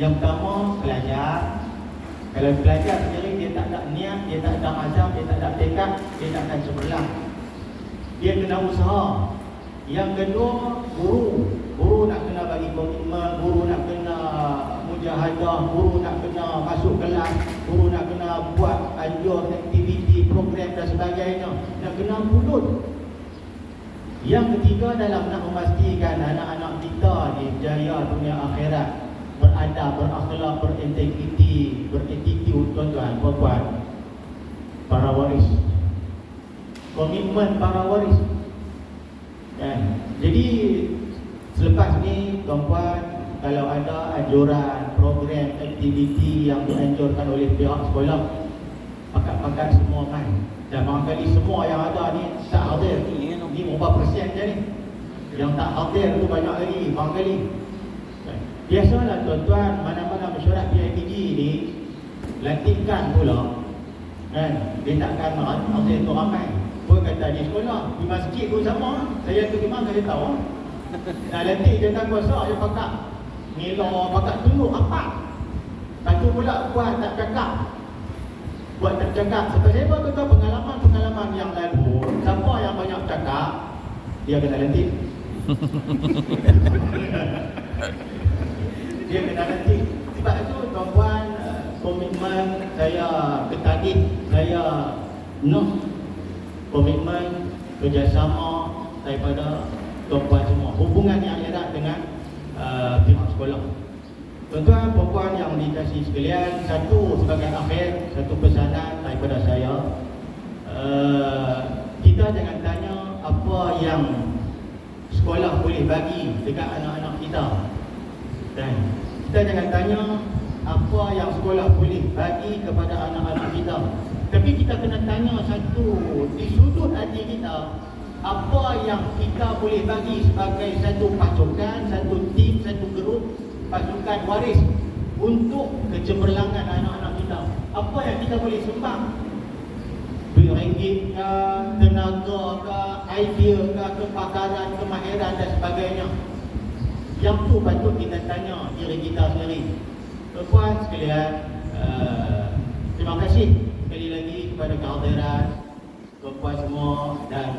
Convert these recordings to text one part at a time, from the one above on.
Yang pertama, pelajar. Kalau pelajar sendiri dia tak ada niat, dia tak ada azam, dia tak ada tekad, dia tak akan cemerlang. Dia kena usaha. Yang kedua, guru. Guru nak kena bagi komitmen, guru nak kena mujahadah, guru nak kena masuk kelas, guru nak kena buat anjur aktiviti, program dan sebagainya. Nak kena pulut. Yang ketiga, dalam nak memastikan anak-anak kita ni berjaya dunia akhirat, beradab, berakhlak, berintegriti, berattitude, tuan-tuan, puan-puan, para waris. Komitmen para waris. Jadi selepas ni, tuan-puan, kalau ada anjuran, program, aktiviti yang dianjurkan oleh pihak sekolah, pakat-pakat semua main. Dan barangkali semua yang ada ni tak hadir. Ni berapa persen je ni? Yang tak hadir tu banyak lagi, barangkali. Biasalah tuan-tuan, mana-mana mesyuarat PIPG ni lantikan pula, kan? Dia takkan hadir tu ramai. Pun kata di sekolah, di masjid pun sama. Saya tu di mana saya tahu. Nah, lantik jawatan kuasa je pakat ngelor, pakat tunduk apa. Lepas tu pula buat tak cakap. Buat tak cakap. Sebab saya buat kata pengalaman-pengalaman yang lalu, siapa yang banyak cakap, dia kena lantik. Dia kena lantik. Sebab itu tuan-tuan, komitmen saya ketagih, saya komitmen kerjasama daripada tuan-tuan semua. Hubungan yang erat dengan pihak sekolah. Tuan-tuan, puan-puan yang dikasihi sekalian, satu sebagai akhir, satu pesanan daripada saya. Kita jangan tanya apa yang sekolah boleh bagi dekat anak-anak kita. Dan kita jangan tanya apa yang sekolah boleh bagi kepada anak-anak kita. Tapi kita kena tanya satu, di sudut hati kita, apa yang kita boleh bagi sebagai satu pasukan, satu tim, satu grup, pasukan waris untuk kecemerlangan anak-anak kita. Apa yang kita boleh sumbang? Duit ringgit ke, tenaga ke, idea ke, kepakaran, kemahiran dan sebagainya. Yang tu patut kita tanya diri kita sendiri. Tuan-tuan sekalian, terima kasih sekali lagi kepada kehadiran tuan-tuan semua, dan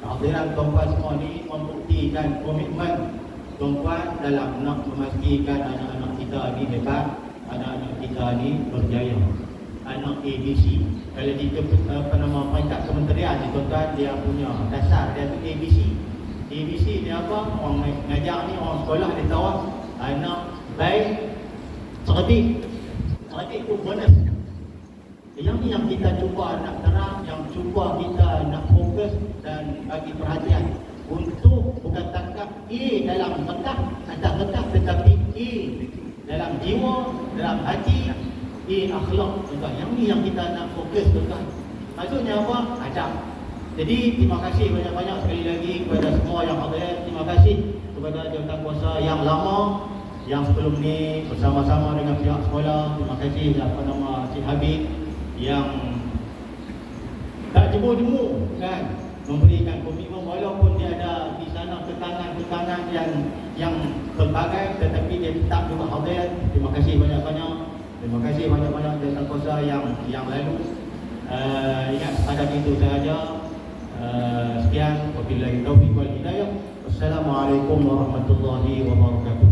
kehadiran tuan-tuan semua ni membuktikan komitmen tuan-tuan dalam nak memastikan anak-anak kita ni hebat, anak-anak kita ni berjaya. Anak ABC, kalau di peringkat kementerian ni tuan-tuan, dia punya dasar dia tu ABC. ABC ni apa? Orang ngajar ni, orang sekolah dia tahu anak baik, cerdik. Cerdik tu bonus. Yang ni yang kita cuba nak terang, yang cuba kita nak fokus dan bagi perhatian untuk bukan tangkap A dalam tekak, ada tekak, tetapi A dalam jiwa, dalam hati, A akhlak. Yang ni yang kita nak fokus, tuan. Maksudnya apa? Adab. Jadi terima kasih banyak-banyak sekali lagi kepada semua yang hadir. Terima kasih kepada jawatan kuasa yang lama, yang sebelum ni bersama-sama dengan pihak sekolah. Terima kasih Cik Habib yang tak jemu-jemu, kan, memberikan komitmen walaupun dia ada di sana kekangan-kekangan yang pelbagai, tetapi dia tetap juga hadir. Terima kasih banyak-banyak. Terima kasih banyak-banyak jawatan kuasa yang lalu. Ingat sekadar itu sahaja. Sekian, wabillahi taufiq wal hidayah. Wassalamualaikum warahmatullahi wabarakatuh.